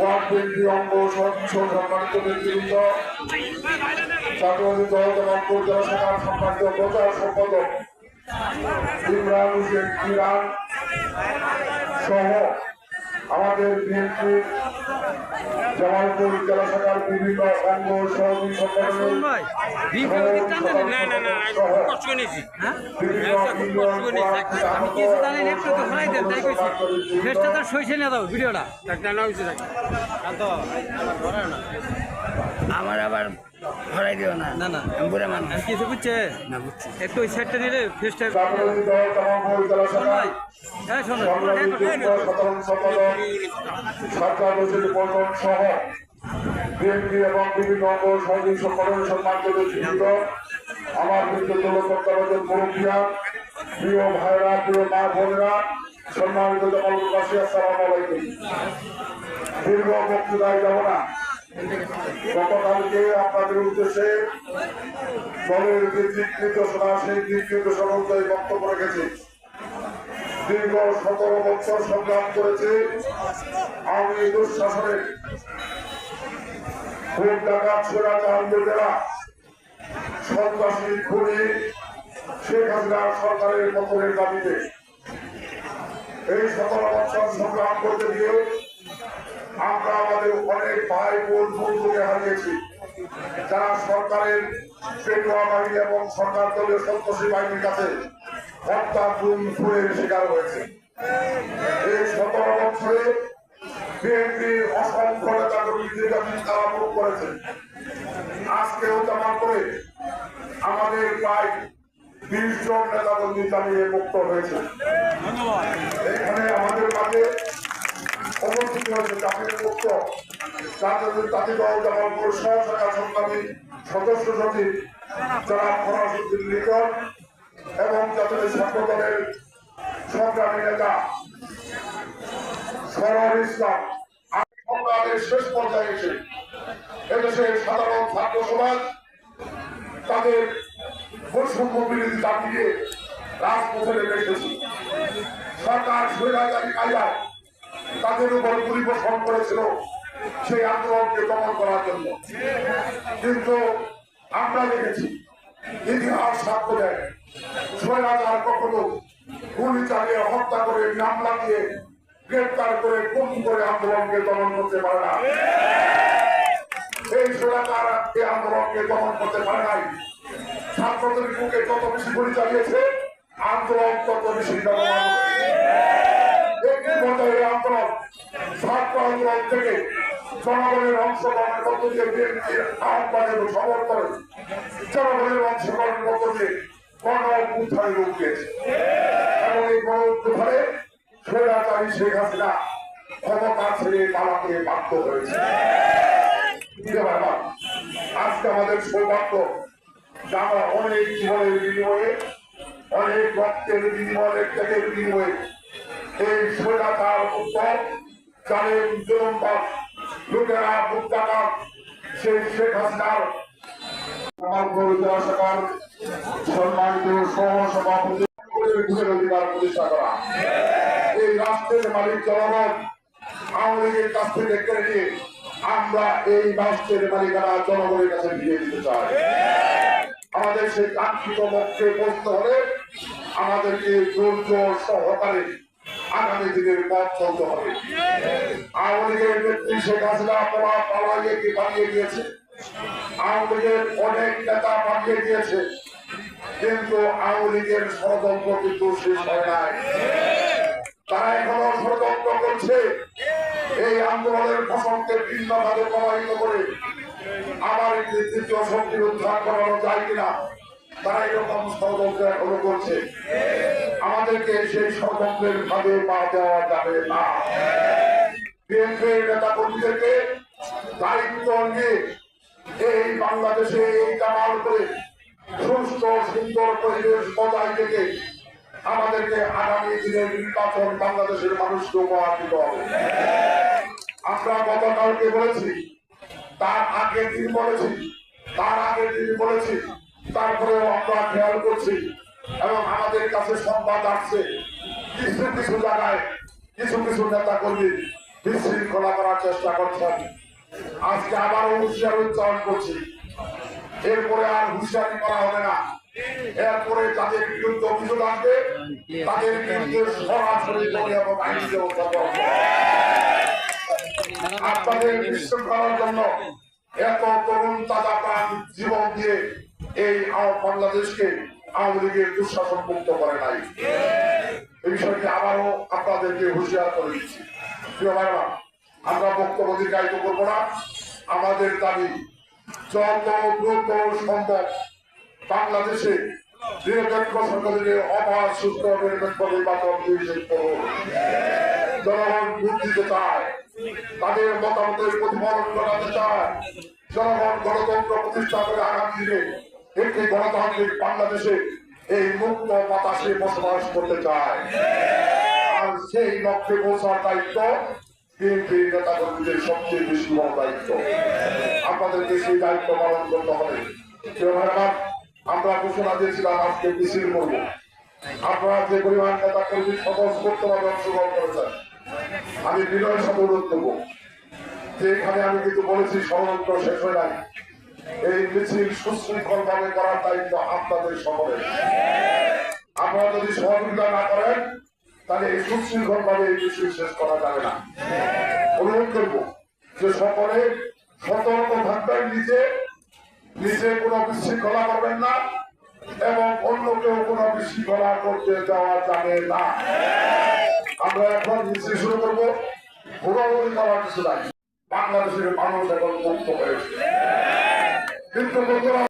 অঙ্গ সম্মানিত নেতৃবৃন্দ, ছাত্রলীগ দল জামালপুর জেলা শাখার সম্মানিত প্রচার সম্পাদক ইমরান হোসেন ইরান সহ আমাদের বিএনপি জামালপুর জেলা শাখার বিভিন্ন অঙ্গ সহযোগী সংগঠনের আমার আবার ধরাই দিও না না না বুড়া মানুষ কিছু বুঝছে না বুঝছি একটু ওই সাইডটা নিলে ফেসটা সহ বিএনপি এবং বিভিন্ন অঙ্গ সহযোগী সংগঠনের সম্মানিত আমার কিন্তু মুরব্বিয়া প্রিয় ভাইরা প্রিয় মা বোনেরা সম্মানিত জামালপুরবাসী, আসসালামু আলাইকুম। দীর্ঘ বক্তৃতায় যাব না। গতকালকে আপনাদের উদ্দেশ্যে দলের যে দিক নির্দেশনা সেই দিক নির্দেশনা অনুযায়ী বক্তব্য রেখেছি। দীর্ঘ 17 বছর সংগ্রাম করেছে আওয়ামী দুঃশাসনের খুব ডাকাত স্বৈরাচার লোকেরা সন্ত্রাসী খুনি শেখ হাসিনার সরকারের পতনের দাবিতে এই 17 বছর সংগ্রাম করতে গিয়ে আমরা আমাদের অনেক ভাই বোন বন্ধুকে হারিয়েছি, যারা সরকারের পেটুয়া বাহিনী এবং সরকার দলীয় সন্ত্রাসী বাহিনীর কাছে হত্যা গুম খুনের শিকার হয়েছে। এই 17 বছরে বিএনপি অসংখ্য নেতা কর্মী নির্যাতন তারা ভোগ করেছে। আজকেও জমা করে আমাদের প্রায় 20 জন নেতা কর্মী জামিনে মুক্ত হয়েছে। এখানে আমাদের মাঝে অনুষ্ঠিত হয়েছে জামিনে মুক্ত জাতীয় দল জামালপুর সহশাখা সংগ্রামী সদস্য সচিব জনাব ফরাসুদ্দিন লিটন এবং জাতীয় ছাত্র দলের সংগ্রামী নেতা সরোয়ার ইসলাম। সংগ্রামের শেষ পর্যায়ে এসে এদেশের সাধারণ ছাত্র সমাজ তাদের বৈষম্য বিরোধী দাবি নিয়ে রাজপথে নেমে এসেছে। সরকার স্বৈরাচারী কায়দায় তাদের উপর পরিবেশন করেছিল সেই আন্দোলনকে দমন করার জন্য, কিন্তু আমরা দেখেছি ইতিহাস সাক্ষ্য দেয় স্বৈরাচার কখনো গুলি চালিয়ে হত্যা করে নাম লাগিয়ে গ্রেপ্তার করে গুম করে আন্দোলনকে দমন করতে পারে না। এই স্বৈরাচার এই আন্দোলনকে দমন করতে পারে নাই। ছাত্রদের বুকে যত বেশি গুলি চালিয়েছে আন্দোলন তত বেশি আন্দোলন ছাত্র আন্দোলন থেকে জনগণের অংশগ্রহণের মধ্য দিয়ে বিএনপির আহ্বানের সমর্থনে জনগণের অংশগ্রহণের মধ্য দিয়ে গণ অভ্যুত্থানে রূপ দিয়েছে এবং এই গণ অভ্যুত্থানে স্বৈরাচারী শেখ হাসিনা ক্ষমতা ছেড়ে পালাতে বাধ্য হয়েছে। আজকে আমাদের সৌভাগ্য আমরা অনেক জীবনের বিনিময়ে অনেক রক্তের বিনিময়ে ত্যাগের বিনিময়ে এই স্বৈরাচার উত্তর জালেম জুলুমবাজ লোকেরা মুক্তাকার সেই শেখ হাসিনার জেলা শাখার সম্মানিত সহসভাপতি অধিকার প্রতিষ্ঠা করা। এই রাষ্ট্রের মালিক জনগণ আওয়ামী লীগের কাছ থেকে কেড়ে নিয়ে আমরা এই রাষ্ট্রের মালিকানা জনগণের কাছে ফিরিয়ে দিতে চাই। আমাদের সেই কাঙ্ক্ষিত লক্ষ্যে পৌঁছতে হলে আমাদেরকে ধৈর্য সহকারে আগামী দিনের পথ চলতে হবে। আওয়ামী লীগের নেত্রী শেখ হাসিনা পালিয়ে গিয়েছে, আওয়ামী লীগের অনেক নেতা পালিয়ে গিয়েছে, কিন্তু আওয়ামী লীগের ষড়যন্ত্র কিন্তু শেষ হয় নাই। তারা এখনো ষড়যন্ত্র করছে এই আন্দোলনের ফসলকে ভিন্নভাবে প্রবাহিত করে আবার একটি তৃতীয় শক্তির উদ্ধার করানো যায় কিনা তারা এরকম ষড়যন্ত্র এখনো করছে। আমাদেরকে সেই ষড়যন্ত্রের ভাবে পা দেওয়া যাবে না। বিএনপির নেতা কর্মীদেরকে দায়িত্ব নিয়ে এই বাংলাদেশে এই কামাল করে সুস্থ সুন্দর পরিবেশ বজায় থেকে আমাদেরকে আগামী দিনের নির্বাচন বাংলাদেশের মানুষকে উপহার দিতে হবে। আমরা গতকালকে বলেছি, তার আগের দিন বলেছি, তারপরেও আমরা খেয়াল করছি এবং আমাদের কাছে সংবাদ আসছে কিছু কিছু জায়গায় কিছু কিছু নেতা কর্মী বিশৃঙ্খলা করার চেষ্টা করছেন। আজকে আবারও হুঁশিয়ারি উচ্চারণ করছি, এরপরে আর হুঁশিয়ারি করা হবে না। এরপরে যাদের বিরুদ্ধে অভিযোগ আসবে তাদের বিরুদ্ধে সরাসরি এবং আইনি ব্যবস্থা করা হবে। আপনাদের বিশৃঙ্খলার জন্য এত তরুণ তাজা প্রাণ জীবন দিয়ে এই বাংলাদেশকে আওয়ামী লীগের দুঃশাসন মুক্ত করে নাই। এই বিষয়টি আবারও আপনাদেরকে হুঁশিয়ার করে দিচ্ছি। প্রিয় ভাইরা, আমরা বক্তব্য দীর্ঘায়িত করব না। আমাদের দাবি যত দ্রুত সম্ভব বাংলাদেশে নিরপেক্ষ সরকারের অবাধ সুস্থ নিরপেক্ষ নির্বাচন নিশ্চিত করুন। জনগণ ভোট দিতে চায়, তাদের মতামতের প্রতিফলন ঘটাতে চায়। জনগণ গণতন্ত্র প্রতিষ্ঠা করে আগামী দিনে একটি গণতান্ত্রিক বাংলাদেশে এই মুক্ত বাতাসে বসবাস করতে চায়। আর সেই লক্ষ্যে পৌঁছার দায়িত্ব বিএনপি নেতা কর্মীদের সবচেয়ে বেশি বড় দায়িত্ব। আপনাদেরকে সেই দায়িত্ব পালন করতে হবে। আমরা ঘোষণা দিয়েছিলাম আজকে মিছিল করব। আপনারা যে পরিমাণ নেতা কর্মী স্বতঃস্ফূর্তভাবে অংশগ্রহণ করেছেন, আমি বিনয়ের সাথে অনুরোধ করবো যে এখানে আমি কিন্তু বলেছি ষড়যন্ত্র শেষ হয়ে নাই। এই মিছিল সুশৃঙ্খল ভাবে করার দায়িত্ব আপনাদের সকলের। আপনারা যদি সহযোগিতা না করেন তাহলে এই সুশৃঙ্খল ভাবে এই মিছিল শেষ করা যাবে না। অনুরোধ করবো যে সকলে সতর্ক থাকবেন, নিজে কোনো বিশৃঙ্খলা করবেন না এবং অন্য কেউ কোনো বিশৃঙ্খলা করতে দেওয়া যাবে না। আমরা এখন মিছিল শুরু করবো। ঘোরাঘুরি করার কিছু নাই। বাংলাদেশের মানুষ এখন মুক্ত হয়েছে, কিন্তু